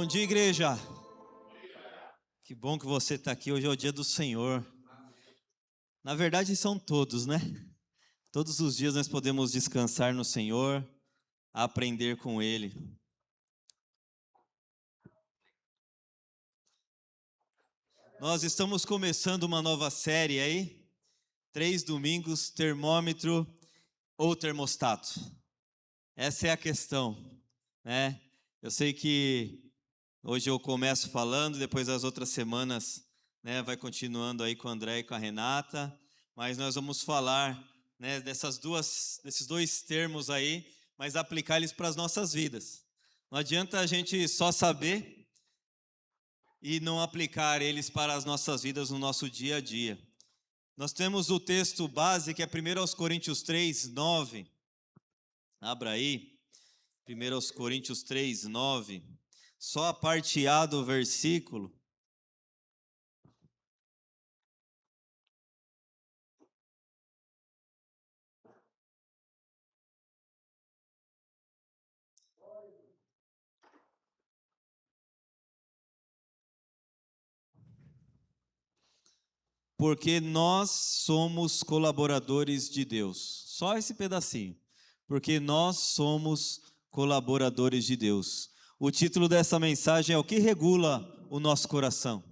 Bom dia, igreja. Que bom que você está aqui. Hoje é o dia do Senhor. Na verdade, são todos, né? Todos os dias nós podemos descansar no Senhor, aprender com Ele. Nós estamos começando uma nova série aí. 3 domingos, termômetro ou termostato. Essa é a questão, né? Eu sei que hoje eu começo falando, depois as outras semanas, né, vai continuando aí com o André e com a Renata, mas nós vamos falar, né, desses dois termos aí, mas aplicar eles para as nossas vidas. Não adianta a gente só saber e não aplicar eles para as nossas vidas no nosso dia a dia. Nós temos o texto base que é 1 Coríntios 3, 9. Abra aí, 1 Coríntios 3, 9. Só a parte A do versículo. Porque nós somos colaboradores de Deus. Só esse pedacinho. Porque nós somos colaboradores de Deus. O título dessa mensagem é o que regula o nosso coração.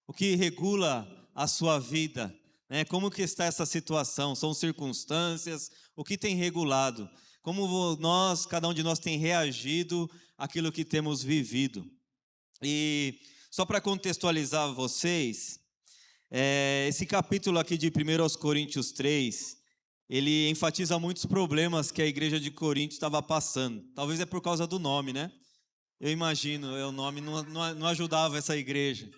O que regula a sua vida, né? Como que está essa situação? São circunstâncias? O que tem regulado? Como cada um de nós tem reagido àquilo que temos vivido? E só para contextualizar vocês, esse capítulo aqui de 1 Coríntios 3, ele enfatiza muitos problemas que a igreja de Corinto estava passando. Talvez é por causa do nome, né? Eu imagino, o nome não ajudava essa igreja.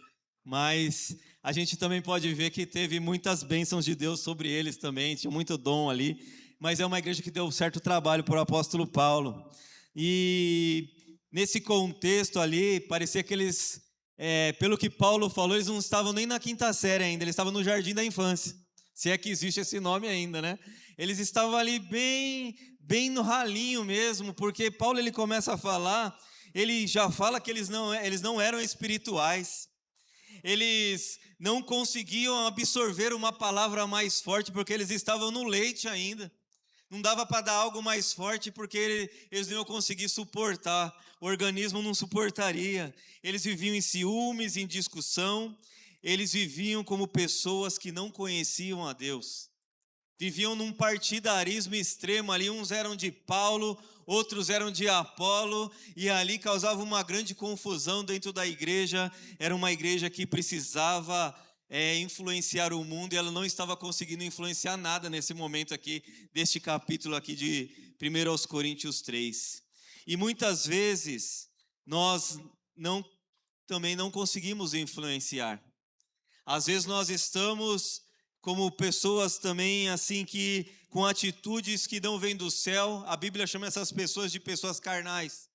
Mas a gente também pode ver que teve muitas bênçãos de Deus sobre eles também, tinha muito dom ali. Mas é uma igreja que deu certo trabalho para o apóstolo Paulo. E nesse contexto ali, parecia que eles, pelo que Paulo falou, eles não estavam nem na quinta série ainda, eles estavam no jardim da infância. Se é que existe esse nome ainda, né? Eles estavam ali bem no ralinho mesmo, porque Paulo ele começa a falar, ele já fala que eles não eram espirituais. Eles não conseguiam absorver uma palavra mais forte porque eles estavam no leite ainda. Não dava para dar algo mais forte porque eles não iam conseguir suportar. O organismo não suportaria. Eles viviam em ciúmes, em discussão. Eles viviam como pessoas que não conheciam a Deus. Viviam num partidarismo extremo ali. Uns eram de Paulo, outros eram de Apolo, e ali causava uma grande confusão dentro da igreja. Era uma igreja que precisava influenciar o mundo, e ela não estava conseguindo influenciar nada nesse momento aqui, deste capítulo aqui de 1 Coríntios 3. E muitas vezes, nós também não conseguimos influenciar. Às vezes nós estamos como pessoas também assim que com atitudes que não vêm do céu. A Bíblia chama essas pessoas de pessoas carnais.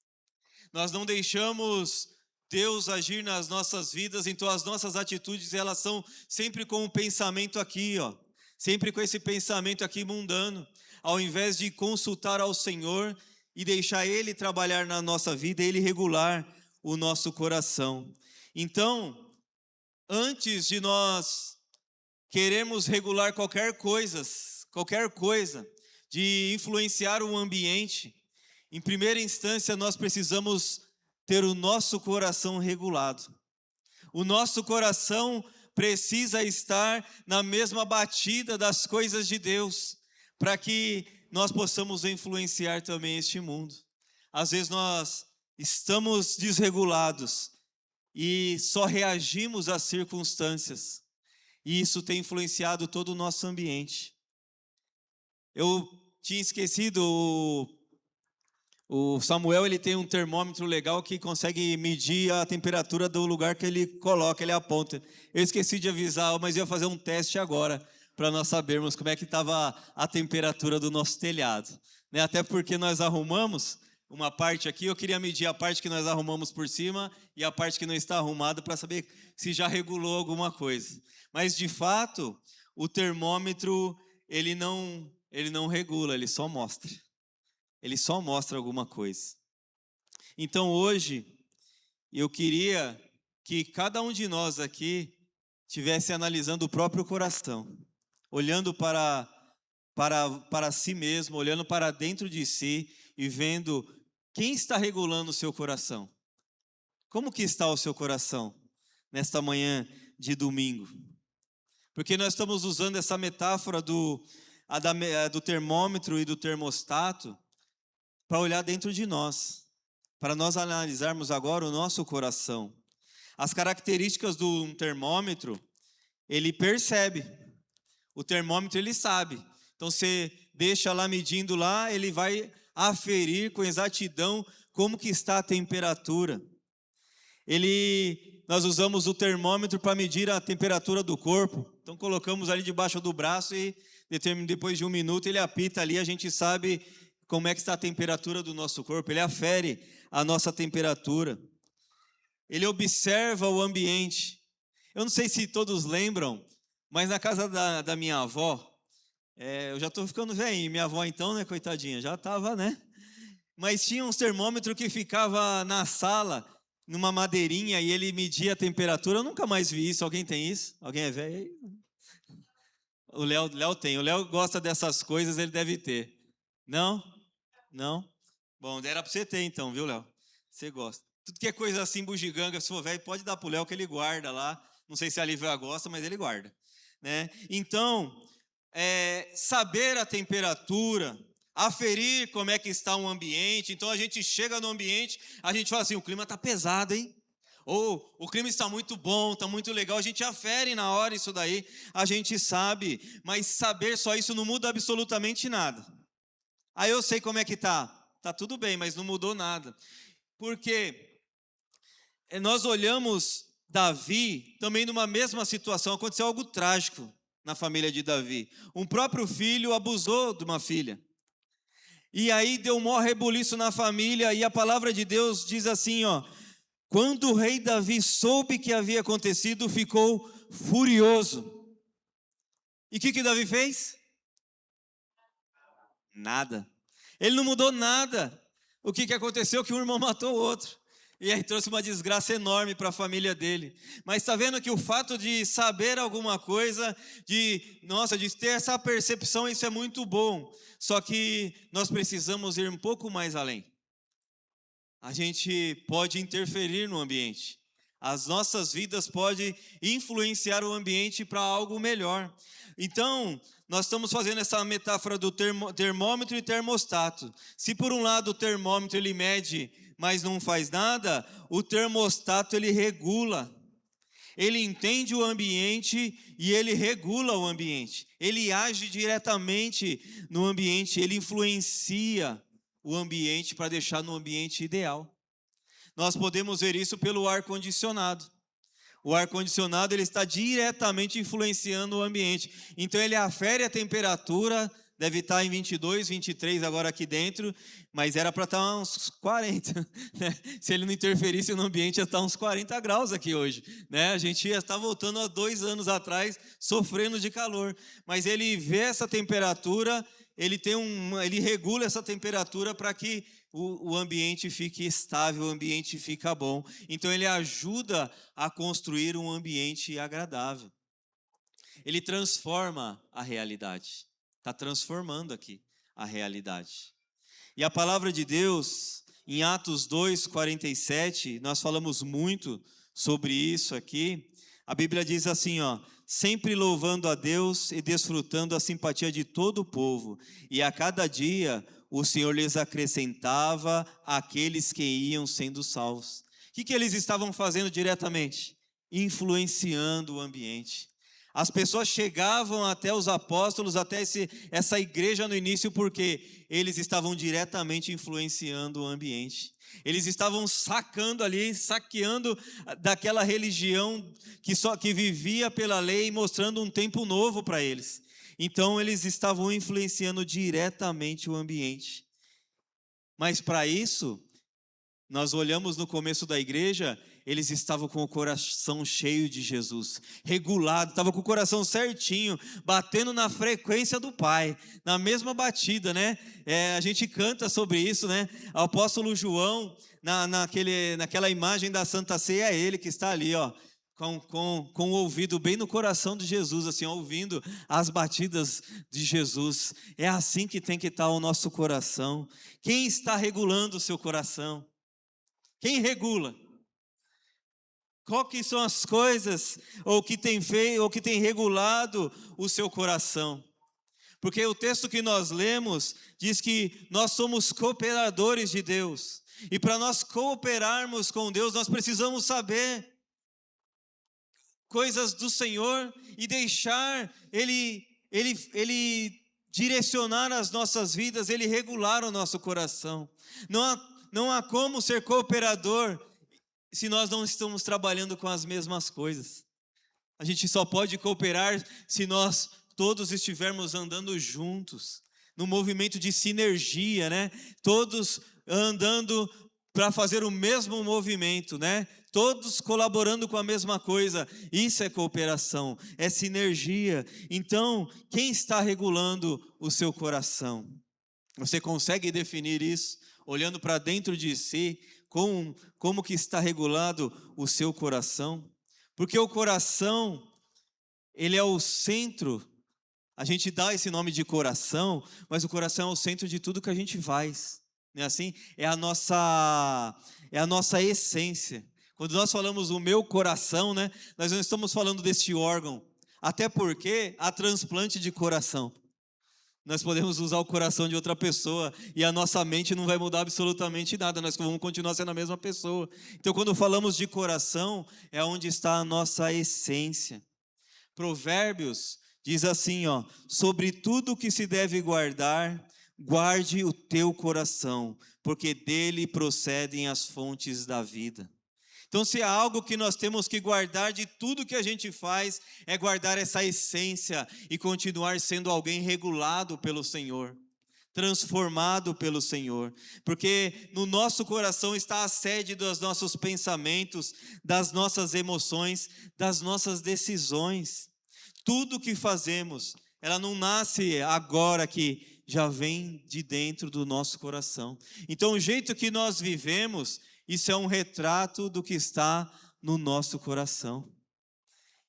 Nós não deixamos Deus agir nas nossas vidas, então as nossas atitudes elas são sempre com um pensamento aqui, ó, sempre com esse pensamento aqui mundano, ao invés de consultar ao Senhor e deixar Ele trabalhar na nossa vida, Ele regular o nosso coração. Então, antes de nós queremos regular qualquer coisa, de influenciar o ambiente, em primeira instância nós precisamos ter o nosso coração regulado. O nosso coração precisa estar na mesma batida das coisas de Deus, para que nós possamos influenciar também este mundo. Às vezes nós estamos desregulados e só reagimos às circunstâncias. E isso tem influenciado todo o nosso ambiente. Eu tinha esquecido, o Samuel ele tem um termômetro legal que consegue medir a temperatura do lugar que ele coloca, ele aponta. Eu esqueci de avisar, mas ia fazer um teste agora, para nós sabermos como é que estava a temperatura do nosso telhado. Né? Até porque nós arrumamos uma parte aqui, eu queria medir a parte que nós arrumamos por cima e a parte que não está arrumada para saber se já regulou alguma coisa. Mas de fato, o termômetro ele não regula, ele só mostra. Ele só mostra alguma coisa. Então hoje E eu queria que cada um de nós aqui estivesse analisando o próprio coração, olhando para si mesmo, olhando para dentro de si e vendo quem está regulando o seu coração. Como que está o seu coração nesta manhã de domingo? Porque nós estamos usando essa metáfora do termômetro e do termostato para olhar dentro de nós, para nós analisarmos agora o nosso coração. As características do termômetro, ele percebe. O termômetro, ele sabe. Então, você deixa lá medindo lá, ele vai aferir com exatidão como que está a temperatura. Nós usamos o termômetro para medir a temperatura do corpo. Então, colocamos ali debaixo do braço e depois de 1 minuto ele apita ali, a gente sabe como é que está a temperatura do nosso corpo. Ele afere a nossa temperatura. Ele observa o ambiente. Eu não sei se todos lembram, mas na casa da minha avó, eu já estou ficando velhinho, minha avó então, né, coitadinha, já estava, né? Mas tinha uns termômetros que ficava na sala, numa madeirinha, e ele media a temperatura. Eu nunca mais vi isso. Alguém tem isso? Alguém é velho aí? O Léo tem. O Léo gosta dessas coisas, ele deve ter. Não? Não? Bom, era para você ter então, viu, Léo? Você gosta. Tudo que é coisa assim, bugiganga, se for velho, pode dar pro Léo que ele guarda lá. Não sei se a Lívia gosta, mas ele guarda, né? Então, saber a temperatura, aferir como é que está o ambiente. Então a gente chega no ambiente, a gente fala assim, o clima está pesado, hein? Ou o clima está muito bom, está muito legal. A gente afere na hora isso daí, a gente sabe, mas saber só isso não muda absolutamente nada. Aí eu sei como é que tá tudo bem, mas não mudou nada. Porque nós olhamos Davi também numa mesma situação, aconteceu algo trágico na família de Davi. Um próprio filho abusou de uma filha. E aí deu um maior rebuliço na família, e a palavra de Deus diz assim, quando o rei Davi soube que havia acontecido, ficou furioso. E o que Davi fez? Nada. Ele não mudou nada. O que aconteceu? Que um irmão matou o outro. E aí trouxe uma desgraça enorme para a família dele. Mas está vendo que o fato de saber alguma coisa, de ter essa percepção, isso é muito bom. Só que nós precisamos ir um pouco mais além. A gente pode interferir no ambiente. As nossas vidas podem influenciar o ambiente para algo melhor. Então, nós estamos fazendo essa metáfora do termômetro e termostato. Se por um lado o termômetro ele mede, mas não faz nada, o termostato ele regula. Ele entende o ambiente e ele regula o ambiente. Ele age diretamente no ambiente, ele influencia o ambiente para deixar no ambiente ideal. Nós podemos ver isso pelo ar-condicionado. O ar-condicionado ele está diretamente influenciando o ambiente. Então ele afere a temperatura, deve estar em 22, 23 agora aqui dentro, mas era para estar uns 40. Né? Se ele não interferisse no ambiente, ia estar uns 40 graus aqui hoje. Né? A gente ia estar voltando a 2 anos atrás, sofrendo de calor. Mas ele vê essa temperatura, ele regula essa temperatura para que o ambiente fique estável, o ambiente fica bom. Então ele ajuda a construir um ambiente agradável. Ele transforma a realidade. Está transformando aqui a realidade. E a palavra de Deus, em Atos 2:47, nós falamos muito sobre isso aqui. A Bíblia diz assim, sempre louvando a Deus e desfrutando a simpatia de todo o povo. E a cada dia o Senhor lhes acrescentava aqueles que iam sendo salvos. O que eles estavam fazendo diretamente? Influenciando o ambiente. As pessoas chegavam até os apóstolos, até essa igreja no início, porque eles estavam diretamente influenciando o ambiente. Eles estavam saqueando daquela religião que vivia pela lei, mostrando um tempo novo para eles. Então eles estavam influenciando diretamente o ambiente. Mas para isso, nós olhamos no começo da igreja, eles estavam com o coração cheio de Jesus, regulado, estavam com o coração certinho, batendo na frequência do Pai, na mesma batida, né? A gente canta sobre isso, né? O apóstolo João, naquela imagem da Santa Ceia, é ele que está ali, ó, com o ouvido bem no coração de Jesus, assim, ouvindo as batidas de Jesus. É assim que tem que estar o nosso coração. Quem está regulando o seu coração? Quem regula? Qual que são as coisas ou que tem feito, ou que tem regulado o seu coração? Porque o texto que nós lemos diz que nós somos cooperadores de Deus. E para nós cooperarmos com Deus, nós precisamos saber coisas do Senhor e deixar Ele direcionar as nossas vidas, Ele regular o nosso coração. Não há como ser cooperador se nós não estamos trabalhando com as mesmas coisas. A gente só pode cooperar se nós todos estivermos andando juntos, no movimento de sinergia, né? Todos andando para fazer o mesmo movimento, né? Todos colaborando com a mesma coisa. Isso é cooperação, é sinergia. Então, quem está regulando o seu coração? Você consegue definir isso olhando para dentro de si, como que está regulado o seu coração? Porque o coração, ele é o centro. A gente dá esse nome de coração, mas o coração é o centro de tudo que a gente faz. Não é assim? É a nossa essência. Quando nós falamos o meu coração, né, nós não estamos falando deste órgão. Até porque há transplante de coração. Nós podemos usar o coração de outra pessoa e a nossa mente não vai mudar absolutamente nada, nós vamos continuar sendo a mesma pessoa. Então, quando falamos de coração, é onde está a nossa essência. Provérbios diz assim, ó: sobre tudo que se deve guardar, guarde o teu coração, porque dele procedem as fontes da vida. Então, se há algo que nós temos que guardar de tudo que a gente faz, é guardar essa essência e continuar sendo alguém regulado pelo Senhor, transformado pelo Senhor, porque no nosso coração está a sede dos nossos pensamentos, das nossas emoções, das nossas decisões. Tudo que fazemos, ela não nasce agora, que já vem de dentro do nosso coração. Então, o jeito que nós vivemos, isso é um retrato do que está no nosso coração.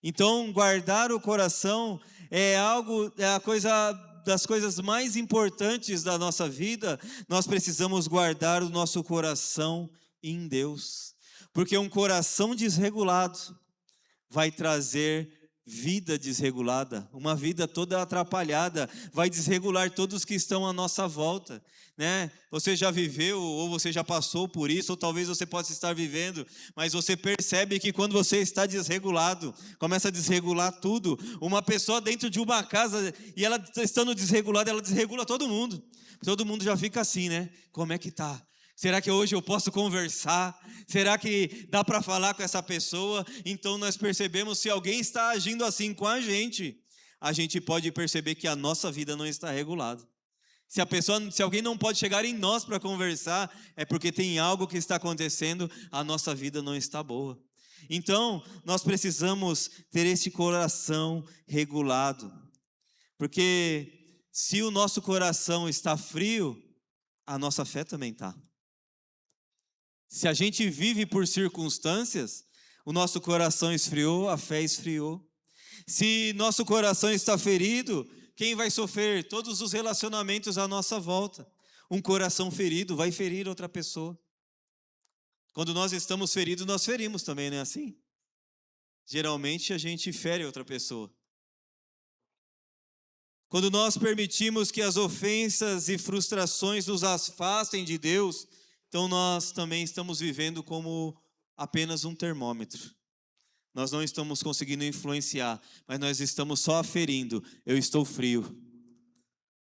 Então, guardar o coração é a coisa das coisas mais importantes da nossa vida. Nós precisamos guardar o nosso coração em Deus, porque um coração desregulado vai trazer vida desregulada, uma vida toda atrapalhada, vai desregular todos que estão à nossa volta, né? Você já viveu, ou você já passou por isso, ou talvez você possa estar vivendo, mas você percebe que quando você está desregulado, começa a desregular tudo. Uma pessoa dentro de uma casa, e ela estando desregulada, ela desregula todo mundo já fica assim, né? Como é que tá? Será que hoje eu posso conversar? Será que dá para falar com essa pessoa? Então nós percebemos, se alguém está agindo assim com a gente pode perceber que a nossa vida não está regulada. Se alguém não pode chegar em nós para conversar, é porque tem algo que está acontecendo, a nossa vida não está boa. Então, nós precisamos ter esse coração regulado, porque se o nosso coração está frio, a nossa fé também está. Se a gente vive por circunstâncias, o nosso coração esfriou, a fé esfriou. Se nosso coração está ferido, quem vai sofrer? Todos os relacionamentos à nossa volta. Um coração ferido vai ferir outra pessoa. Quando nós estamos feridos, nós ferimos também, não é assim? Geralmente a gente fere outra pessoa. Quando nós permitimos que as ofensas e frustrações nos afastem de Deus, então nós também estamos vivendo como apenas um termômetro. Nós não estamos conseguindo influenciar, mas nós estamos só aferindo. Eu estou frio,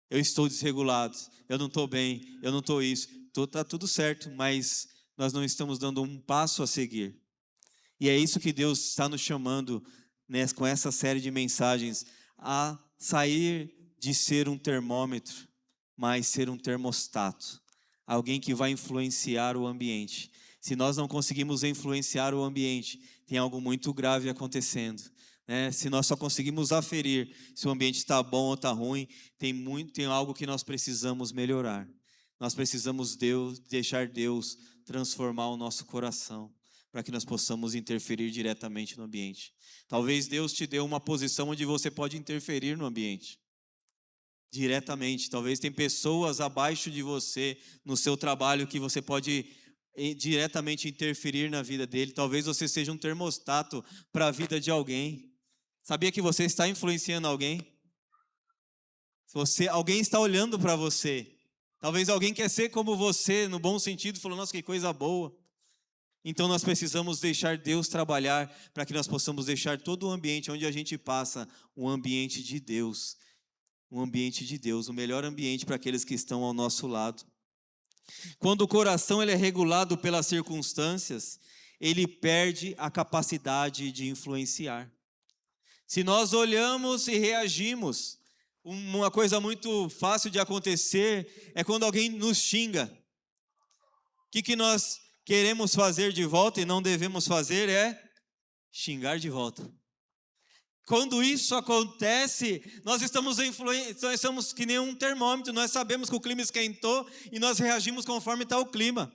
eu estou desregulado, eu não estou bem, eu não estou isso. Está tudo certo, mas nós não estamos dando um passo a seguir. E é isso que Deus está nos chamando, né, com essa série de mensagens, a sair de ser um termômetro, mas ser um termostato. Alguém que vai influenciar o ambiente. Se nós não conseguimos influenciar o ambiente, tem algo muito grave acontecendo, né? Se nós só conseguimos aferir se o ambiente está bom ou está ruim, tem algo que nós precisamos melhorar. Nós precisamos deixar Deus transformar o nosso coração, para que nós possamos interferir diretamente no ambiente. Talvez Deus te dê uma posição onde você pode interferir no ambiente diretamente. Talvez tem pessoas abaixo de você no seu trabalho que você pode diretamente interferir na vida dele. Talvez você seja um termostato para a vida de alguém. Sabia que você está influenciando alguém? Alguém está olhando para você. Talvez alguém quer ser como você, no bom sentido, falou, nossa, que coisa boa. Então nós precisamos deixar Deus trabalhar para que nós possamos deixar todo o ambiente onde a gente passa um ambiente de Deus. Um ambiente de Deus, o melhor ambiente para aqueles que estão ao nosso lado. Quando o coração ele é regulado pelas circunstâncias, ele perde a capacidade de influenciar. Se nós olhamos e reagimos, uma coisa muito fácil de acontecer é quando alguém nos xinga. O que nós queremos fazer de volta e não devemos fazer é xingar de volta. Quando isso acontece, nós estamos que nem um termômetro, nós sabemos que o clima esquentou e nós reagimos conforme está o clima.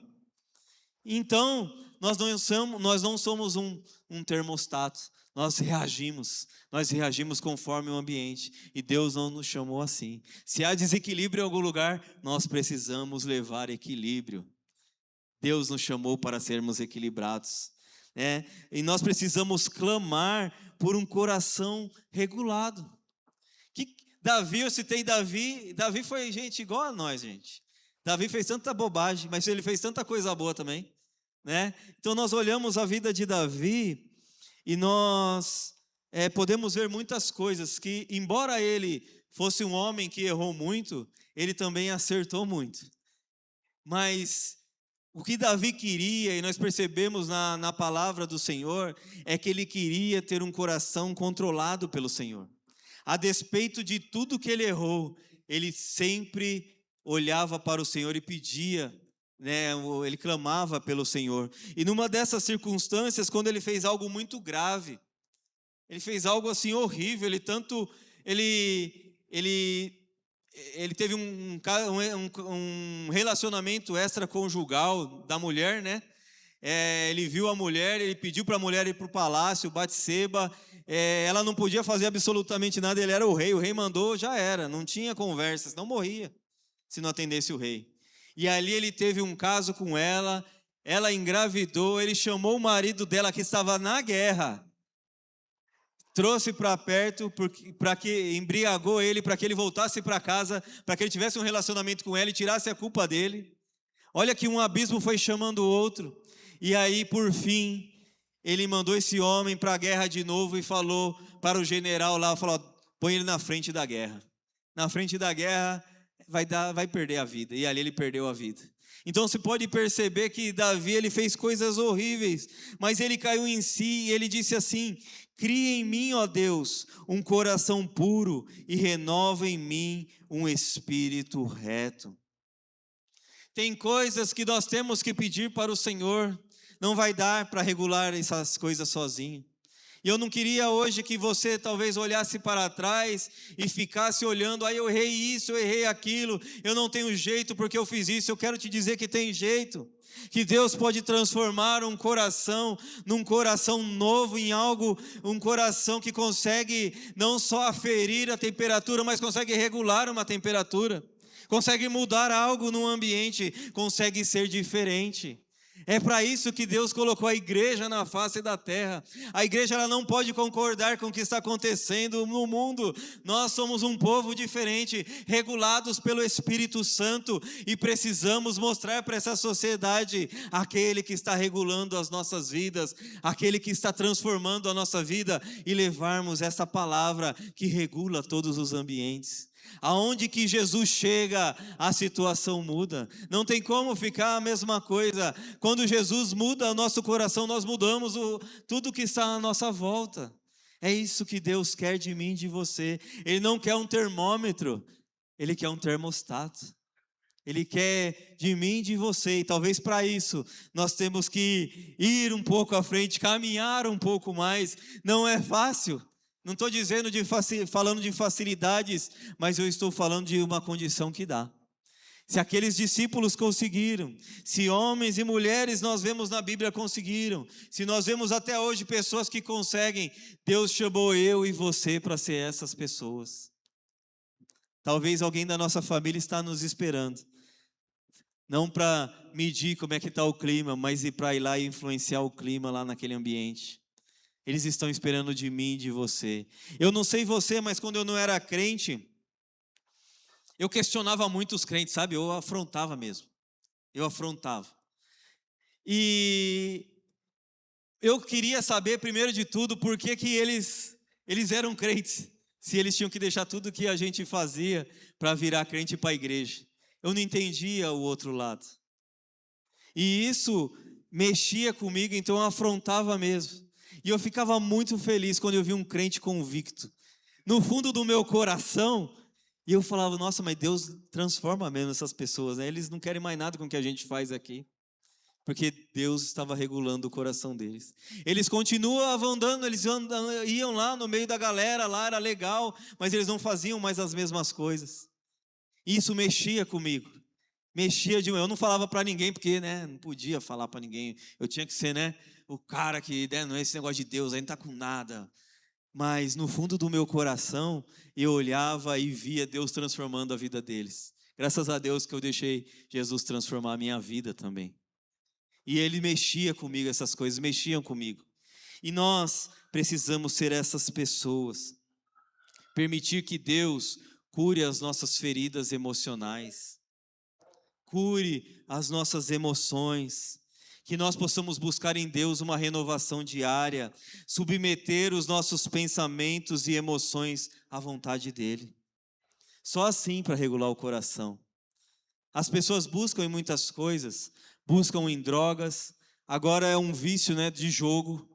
Então, nós não somos um termostato, nós reagimos conforme o ambiente, e Deus não nos chamou assim. Se há desequilíbrio em algum lugar, nós precisamos levar equilíbrio. Deus nos chamou para sermos equilibrados. E nós precisamos clamar por um coração regulado. Eu citei Davi foi gente igual a nós, gente. Davi fez tanta bobagem, mas ele fez tanta coisa boa também, né? Então nós olhamos a vida de Davi e nós podemos ver muitas coisas que, embora ele fosse um homem que errou muito, ele também acertou muito. Mas o que Davi queria, e nós percebemos na palavra do Senhor, é que ele queria ter um coração controlado pelo Senhor. A despeito de tudo que ele errou, ele sempre olhava para o Senhor e pedia, né, ele clamava pelo Senhor. E numa dessas circunstâncias, quando ele fez algo muito grave, ele fez algo assim horrível, ele teve um relacionamento extraconjugal da mulher, né? Ele viu a mulher, ele pediu para a mulher ir para o palácio, Batseba, ela não podia fazer absolutamente nada, ele era o rei mandou, já era, não tinha conversa, senão morria, se não atendesse o rei. E ali ele teve um caso com ela engravidou, ele chamou o marido dela que estava na guerra, trouxe para perto, para que embriagou ele, para que ele voltasse para casa, para que ele tivesse um relacionamento com ela e tirasse a culpa dele. Olha que um abismo foi chamando o outro. E aí, por fim, ele mandou esse homem para a guerra de novo e falou para o general lá, falou, põe ele na frente da guerra. Na frente da guerra vai perder a vida. E ali ele perdeu a vida. Então você pode perceber que Davi ele fez coisas horríveis, mas ele caiu em si e ele disse assim, cria em mim, ó Deus, um coração puro e renova em mim um espírito reto. Tem coisas que nós temos que pedir para o Senhor, não vai dar para regular essas coisas sozinho. E eu não queria hoje que você talvez olhasse para trás e ficasse olhando, eu errei isso, eu errei aquilo, eu não tenho jeito porque eu fiz isso. Eu quero te dizer que tem jeito, que Deus pode transformar um coração num coração novo, em algo, um coração que consegue não só aferir a temperatura, mas consegue regular uma temperatura, consegue mudar algo no ambiente, consegue ser diferente. É para isso que Deus colocou a igreja na face da terra. A igreja ela não pode concordar com o que está acontecendo no mundo. Nós somos um povo diferente, regulados pelo Espírito Santo, e precisamos mostrar para essa sociedade aquele que está regulando as nossas vidas, aquele que está transformando a nossa vida, e levarmos essa palavra que regula todos os ambientes. Aonde que Jesus chega, a situação muda. Não tem como ficar a mesma coisa. Quando Jesus muda o nosso coração, nós mudamos tudo que está à nossa volta. É isso que Deus quer de mim e de você. Ele não quer um termômetro, Ele quer um termostato. Ele quer de mim e de você, e talvez para isso nós temos que ir um pouco à frente, caminhar um pouco mais. Não é fácil, não estou dizendo falando de facilidades, mas eu estou falando de uma condição que dá. Se aqueles discípulos conseguiram, se homens e mulheres nós vemos na Bíblia conseguiram, se nós vemos até hoje pessoas que conseguem, Deus chamou eu e você para ser essas pessoas. Talvez alguém da nossa família está nos esperando, não para medir como é que está o clima, mas para ir lá e influenciar o clima lá naquele ambiente. Eles estão esperando de mim e de você. Eu não sei você, mas quando eu não era crente, eu questionava muito os crentes, sabe? Eu afrontava mesmo. Eu afrontava. E eu queria saber, primeiro de tudo, por que eles eram crentes. Se eles tinham que deixar tudo que a gente fazia para virar crente para a igreja. Eu não entendia o outro lado. E isso mexia comigo, então eu afrontava mesmo. E eu ficava muito feliz quando eu vi um crente convicto. No fundo do meu coração, e eu falava, nossa, mas Deus transforma mesmo essas pessoas, né? Eles não querem mais nada com o que a gente faz aqui. Porque Deus estava regulando o coração deles. Eles continuavam andando, iam lá no meio da galera, lá era legal, mas eles não faziam mais as mesmas coisas. Isso mexia comigo. Eu não falava para ninguém, porque não podia falar para ninguém. Eu tinha que ser o cara que não é esse negócio de Deus, aí não está com nada. Mas no fundo do meu coração, eu olhava e via Deus transformando a vida deles. Graças a Deus que eu deixei Jesus transformar a minha vida também. E Ele mexia comigo, essas coisas mexiam comigo. E nós precisamos ser essas pessoas. Permitir que Deus cure as nossas feridas emocionais. Cure as nossas emoções. Que nós possamos buscar em Deus uma renovação diária. Submeter os nossos pensamentos e emoções à vontade dEle. Só assim para regular o coração. As pessoas buscam em muitas coisas, buscam em drogas, agora é um vício de jogo,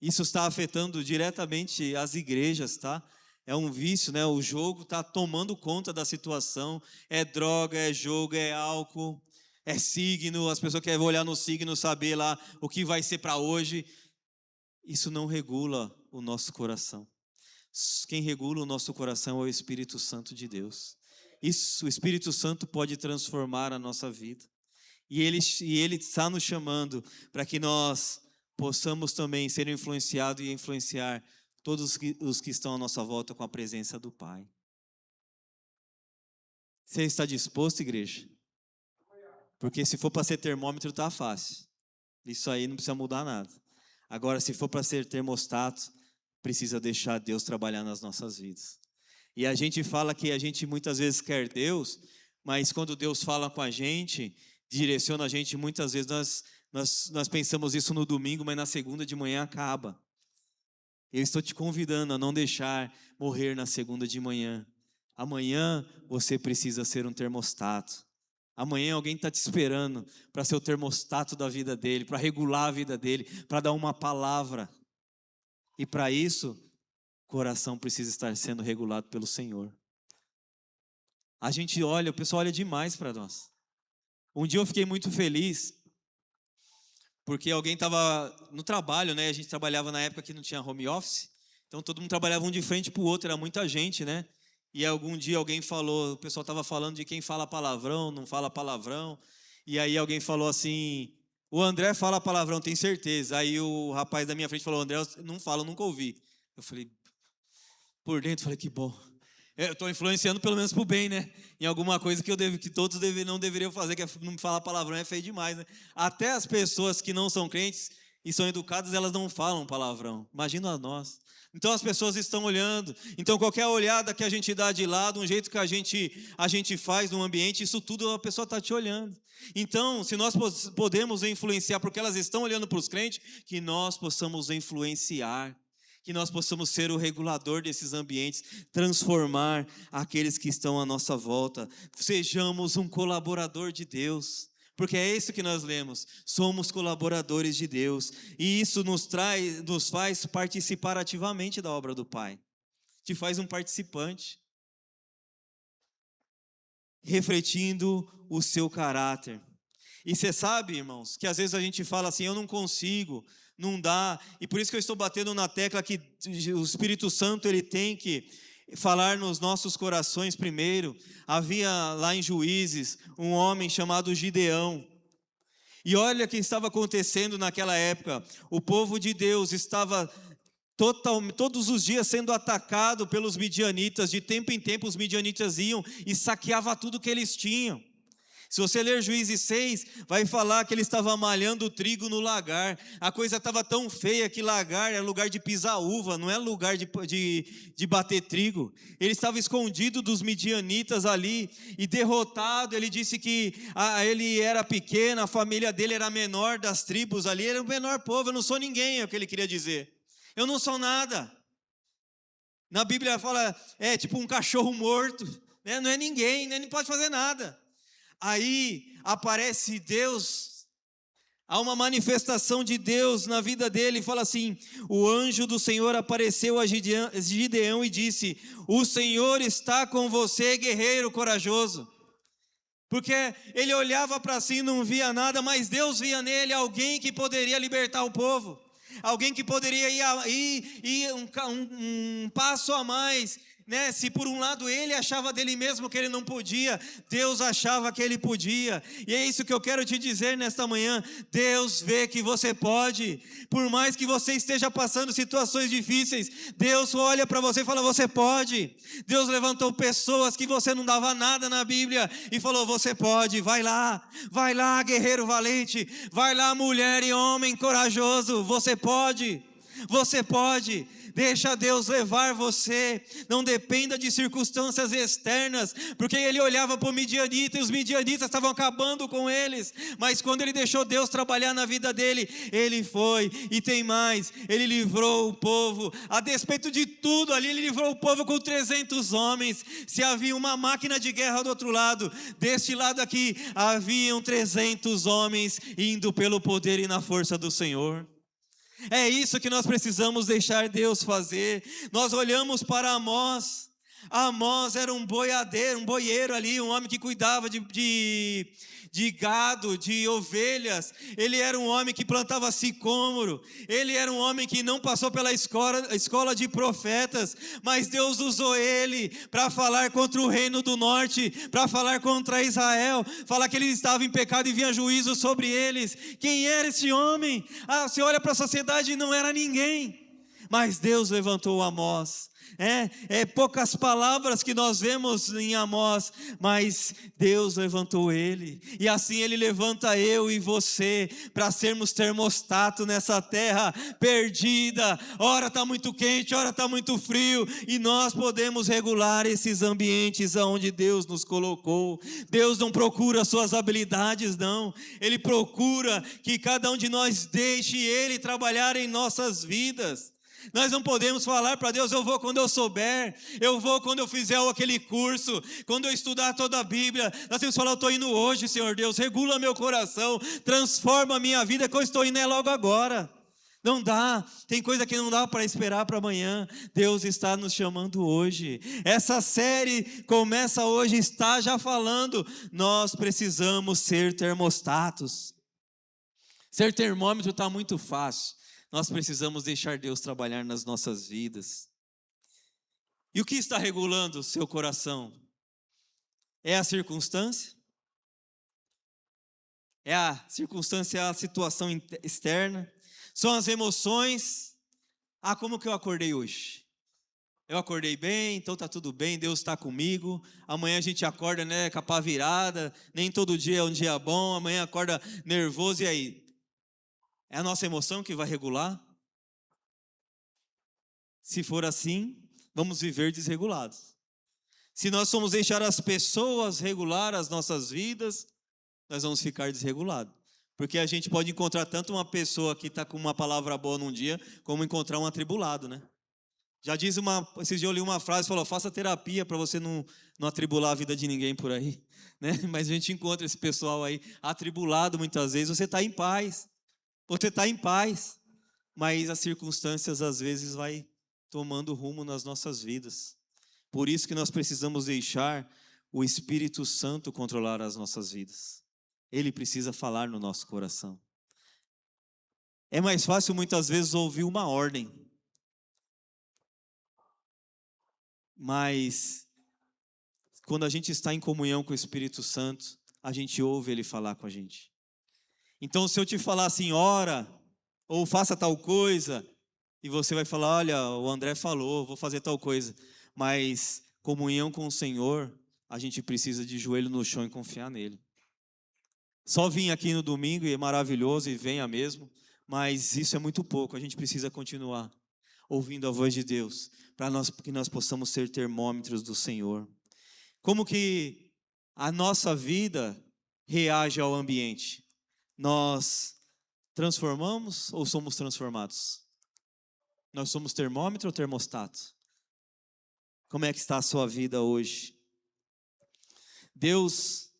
isso está afetando diretamente as igrejas, tá? É um vício, o jogo está tomando conta da situação, é droga, é jogo, é álcool, é signo, as pessoas querem olhar no signo, saber lá o que vai ser para hoje, isso não regula o nosso coração. Quem regula o nosso coração é o Espírito Santo de Deus. Isso, o Espírito Santo pode transformar a nossa vida. E Ele está nos chamando para que nós possamos também ser influenciados e influenciar todos os que estão à nossa volta com a presença do Pai. Você está disposto, igreja? Porque se for para ser termômetro, está fácil. Isso aí não precisa mudar nada. Agora, se for para ser termostato, precisa deixar Deus trabalhar nas nossas vidas. E a gente fala que a gente muitas vezes quer Deus, mas quando Deus fala com a gente, direciona a gente, muitas vezes nós pensamos isso no domingo, mas na segunda de manhã acaba. Eu estou te convidando a não deixar morrer na segunda de manhã. Amanhã você precisa ser um termostato. Amanhã alguém está te esperando para ser o termostato da vida dele, para regular a vida dele, para dar uma palavra. E para isso, o coração precisa estar sendo regulado pelo Senhor. A gente olha, o pessoal olha demais para nós. Um dia eu fiquei muito feliz, porque alguém estava no trabalho, a gente trabalhava na época que não tinha home office, então todo mundo trabalhava um de frente para o outro, era muita gente, E algum dia alguém falou, o pessoal estava falando de quem fala palavrão, não fala palavrão, e aí alguém falou assim, o André fala palavrão, tem certeza. Aí o rapaz da minha frente falou, André, não fala, eu nunca ouvi. Eu falei, por dentro, falei, que bom. Eu estou influenciando pelo menos para o bem, em alguma coisa que todos não deveriam fazer, que é não falar palavrão, é feio demais, Até as pessoas que não são crentes e são educadas, elas não falam palavrão. Imagina nós. Então as pessoas estão olhando. Então qualquer olhada que a gente dá de lado, um jeito que a gente faz no ambiente, isso tudo a pessoa está te olhando. Então, se nós podemos influenciar, porque elas estão olhando para os crentes, que nós possamos influenciar. Que nós possamos ser o regulador desses ambientes, transformar aqueles que estão à nossa volta. Sejamos um colaborador de Deus, porque é isso que nós lemos. Somos colaboradores de Deus, e isso nos faz participar ativamente da obra do Pai. Te faz um participante. refletindo o seu caráter. E você sabe, irmãos, que às vezes a gente fala assim, eu não consigo, não dá, e por isso que eu estou batendo na tecla que o Espírito Santo ele tem que falar nos nossos corações primeiro. Havia lá em Juízes um homem chamado Gideão, e olha o que estava acontecendo naquela época. O povo de Deus estava todos os dias sendo atacado pelos midianitas. De tempo em tempo os midianitas iam e saqueavam tudo que eles tinham. Se você ler Juízes 6, vai falar que ele estava malhando o trigo no lagar. A coisa estava tão feia que lagar é lugar de pisar uva, não é lugar de bater trigo. Ele estava escondido dos midianitas ali e derrotado. Ele disse que ele era pequeno, a família dele era a menor das tribos ali, era o menor povo. Eu não sou ninguém, é o que ele queria dizer. Eu não sou nada. Na Bíblia fala, tipo um cachorro morto, né? Não é ninguém, né? Não pode fazer nada. Aí aparece Deus, há uma manifestação de Deus na vida dele, e fala assim, o anjo do Senhor apareceu a Gideão e disse, o Senhor está com você, guerreiro corajoso. Porque ele olhava para si e não via nada, mas Deus via nele alguém que poderia libertar o povo, alguém que poderia ir um passo a mais, né? Se por um lado ele achava dele mesmo que ele não podia, Deus achava que ele podia. E é isso que eu quero te dizer nesta manhã. Deus vê que você pode. Por mais que você esteja passando situações difíceis, Deus olha para você e fala, você pode. Deus levantou pessoas que você não dava nada na Bíblia e falou, você pode, vai lá, guerreiro valente, vai lá, mulher e homem corajoso, você pode. Você pode, deixa Deus levar você, não dependa de circunstâncias externas, porque ele olhava para o midianita e os midianitas estavam acabando com eles, mas quando ele deixou Deus trabalhar na vida dele, ele foi, e tem mais, ele livrou o povo, a despeito de tudo ali, ele livrou o povo com 300 homens, se havia uma máquina de guerra do outro lado, deste lado aqui, haviam 300 homens indo pelo poder e na força do Senhor. É isso que nós precisamos deixar Deus fazer. Nós olhamos para Amós. Amós era um boieiro ali, um homem que cuidava de gado, de ovelhas. Ele era um homem que plantava sicômoro. Ele era um homem que não passou pela escola de profetas, mas Deus usou ele para falar contra o reino do norte, para falar contra Israel, falar que eles estavam em pecado e vinha juízo sobre eles. Quem era esse homem? Você olha para a sociedade e não era ninguém, mas Deus levantou Amós. Poucas palavras que nós vemos em Amós, mas Deus levantou ele, e assim ele levanta eu e você, para sermos termostato nessa terra perdida, ora está muito quente, ora está muito frio, e nós podemos regular esses ambientes aonde Deus nos colocou. Deus não procura suas habilidades não, Ele procura que cada um de nós deixe Ele trabalhar em nossas vidas. Nós não podemos falar para Deus, eu vou quando eu souber, eu vou quando eu fizer aquele curso, quando eu estudar toda a Bíblia. Nós temos que falar, eu estou indo hoje, Senhor Deus, regula meu coração, transforma a minha vida, que eu estou indo logo agora. Não dá, tem coisa que não dá para esperar para amanhã. Deus está nos chamando hoje. Essa série começa hoje, está já falando, nós precisamos ser termostatos. Ser termômetro está muito fácil. Nós precisamos deixar Deus trabalhar nas nossas vidas. E o que está regulando o seu coração? É a circunstância? É a circunstância, a situação externa? São as emoções? Como que eu acordei hoje? Eu acordei bem, então está tudo bem, Deus está comigo. Amanhã a gente acorda, com a pá virada, nem todo dia é um dia bom, amanhã acorda nervoso, e aí? É a nossa emoção que vai regular? Se for assim, vamos viver desregulados. Se nós formos deixar as pessoas regular as nossas vidas, nós vamos ficar desregulados. Porque a gente pode encontrar tanto uma pessoa que está com uma palavra boa num dia, como encontrar um atribulado, né? Já diz esses dias eu li uma frase, falou, faça terapia para você não atribular a vida de ninguém por aí, né? Mas a gente encontra esse pessoal aí atribulado muitas vezes. Você está em paz. Você está em paz, mas as circunstâncias às vezes vai tomando rumo nas nossas vidas. Por isso que nós precisamos deixar o Espírito Santo controlar as nossas vidas. Ele precisa falar no nosso coração. É mais fácil muitas vezes ouvir uma ordem, mas quando a gente está em comunhão com o Espírito Santo, a gente ouve Ele falar com a gente. Então, se eu te falar assim, ora, ou faça tal coisa, e você vai falar, olha, o André falou, vou fazer tal coisa, mas comunhão com o Senhor, a gente precisa de joelho no chão e confiar nele. Só vir aqui no domingo e é maravilhoso e venha mesmo, mas isso é muito pouco, a gente precisa continuar ouvindo a voz de Deus, para que nós possamos ser termômetros do Senhor. Como que a nossa vida reage ao ambiente? Nós transformamos ou somos transformados? Nós somos termômetro ou termostato? Como é que está a sua vida hoje? Deus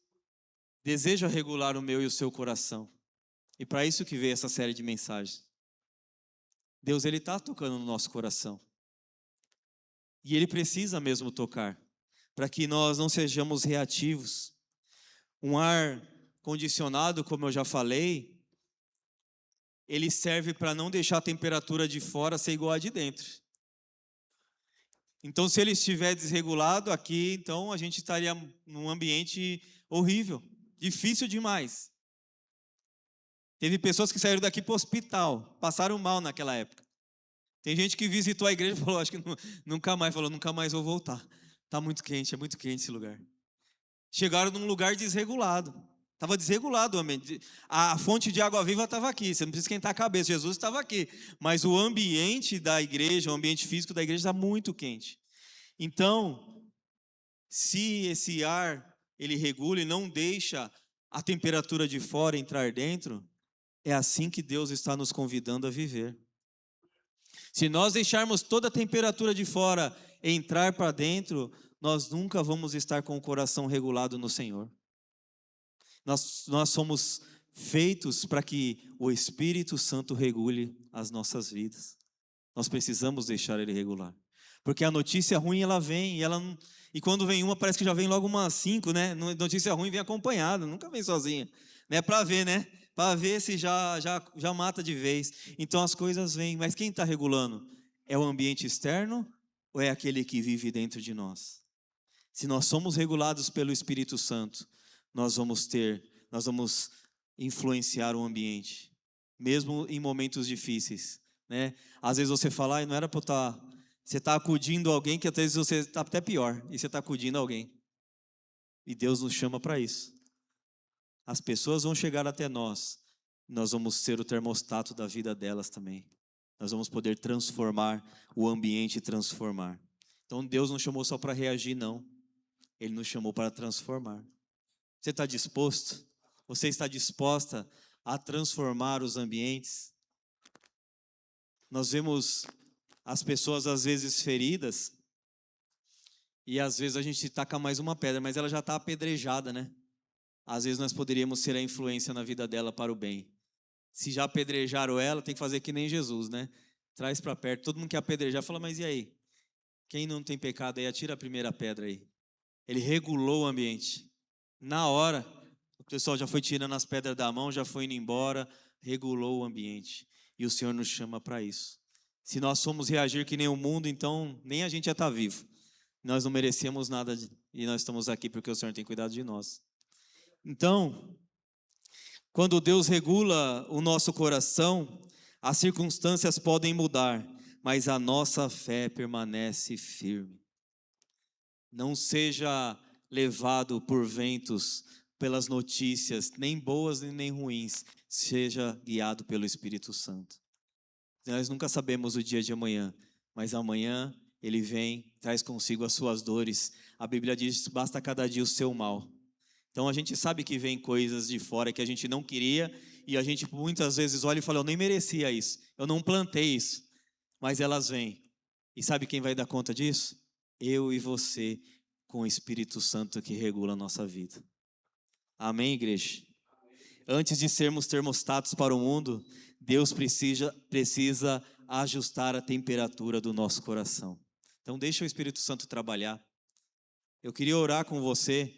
deseja regular o meu e o seu coração. E para isso que veio essa série de mensagens. Deus, Ele está tocando no nosso coração. E Ele precisa mesmo tocar, para que nós não sejamos reativos. Um ar condicionado, como eu já falei, ele serve para não deixar a temperatura de fora ser igual a de dentro. Então, se ele estiver desregulado aqui, então a gente estaria num ambiente horrível, difícil demais. Teve pessoas que saíram daqui para o hospital, passaram mal naquela época. Tem gente que visitou a igreja e falou, acho que nunca mais vou voltar. Está muito quente, é muito quente esse lugar. Chegaram num lugar desregulado. Estava desregulado o ambiente. A fonte de água viva estava aqui, você não precisa esquentar a cabeça, Jesus estava aqui. Mas o ambiente da igreja, o ambiente físico da igreja está muito quente. Então, se esse ar, ele regula e não deixa a temperatura de fora entrar dentro, é assim que Deus está nos convidando a viver. Se nós deixarmos toda a temperatura de fora entrar para dentro, nós nunca vamos estar com o coração regulado no Senhor. Nós somos feitos para que o Espírito Santo regule as nossas vidas. Nós precisamos deixar Ele regular. Porque a notícia ruim, ela vem, e quando vem uma, parece que já vem logo umas 5, né? Notícia ruim vem acompanhada, nunca vem sozinha. Né? Para ver, né? Para ver se já mata de vez. Então as coisas vêm, mas quem está regulando? É o ambiente externo ou é aquele que vive dentro de nós? Se nós somos regulados pelo Espírito Santo, nós vamos influenciar o ambiente, mesmo em momentos difíceis, né? Às vezes você fala, não era para eu estar... Você está acudindo alguém que às vezes você está até pior, e você está acudindo alguém. E Deus nos chama para isso. As pessoas vão chegar até nós vamos ser o termostato da vida delas também. Nós vamos poder transformar o ambiente e transformar. Então Deus não chamou só para reagir, não. Ele nos chamou para transformar. Você está disposto? Você está disposta a transformar os ambientes? Nós vemos as pessoas às vezes feridas e às vezes a gente taca mais uma pedra, mas ela já está apedrejada, né? Às vezes nós poderíamos ser a influência na vida dela para o bem. Se já apedrejaram ela, tem que fazer que nem Jesus, né? Traz para perto. Todo mundo que apedrejar fala, mas e aí? Quem não tem pecado aí, atira a primeira pedra aí. Ele regulou o ambiente. Na hora, o pessoal já foi tirando as pedras da mão, já foi indo embora, regulou o ambiente. E o Senhor nos chama para isso. Se nós formos reagir que nem o mundo, então nem a gente já está vivo. Nós não merecemos nada e nós estamos aqui porque o Senhor tem cuidado de nós. Então, quando Deus regula o nosso coração, as circunstâncias podem mudar, mas a nossa fé permanece firme. Não seja levado por ventos, pelas notícias, nem boas nem ruins, seja guiado pelo Espírito Santo. Nós nunca sabemos o dia de amanhã, mas amanhã ele vem, traz consigo as suas dores. A Bíblia diz, basta cada dia o seu mal. Então a gente sabe que vem coisas de fora que a gente não queria, e a gente muitas vezes olha e fala, eu nem merecia isso, eu não plantei isso, mas elas vêm. E sabe quem vai dar conta disso? Eu e você, com o Espírito Santo que regula a nossa vida. Amém, igreja? Antes de sermos termostatos para o mundo, Deus precisa ajustar a temperatura do nosso coração. Então deixa o Espírito Santo trabalhar. Eu queria orar com você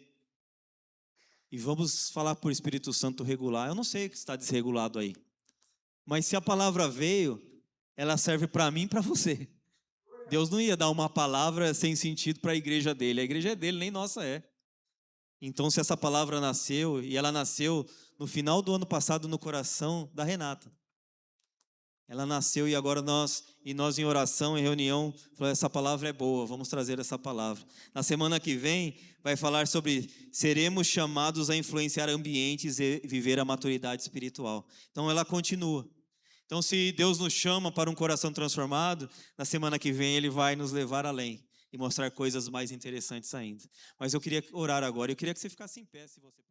e vamos falar por Espírito Santo regular. Eu não sei o que está desregulado aí, mas se a palavra veio, ela serve para mim e para você. Deus não ia dar uma palavra sem sentido para a igreja dele. A igreja é dele, nem nossa é. Então, se essa palavra nasceu, e ela nasceu no final do ano passado no coração da Renata. Ela nasceu e agora nós em oração, em reunião, falou, essa palavra é boa, vamos trazer essa palavra. Na semana que vem, vai falar sobre seremos chamados a influenciar ambientes e viver a maturidade espiritual. Então, ela continua. Então, se Deus nos chama para um coração transformado, na semana que vem Ele vai nos levar além e mostrar coisas mais interessantes ainda. Mas eu queria orar agora, eu queria que você ficasse em pé, se você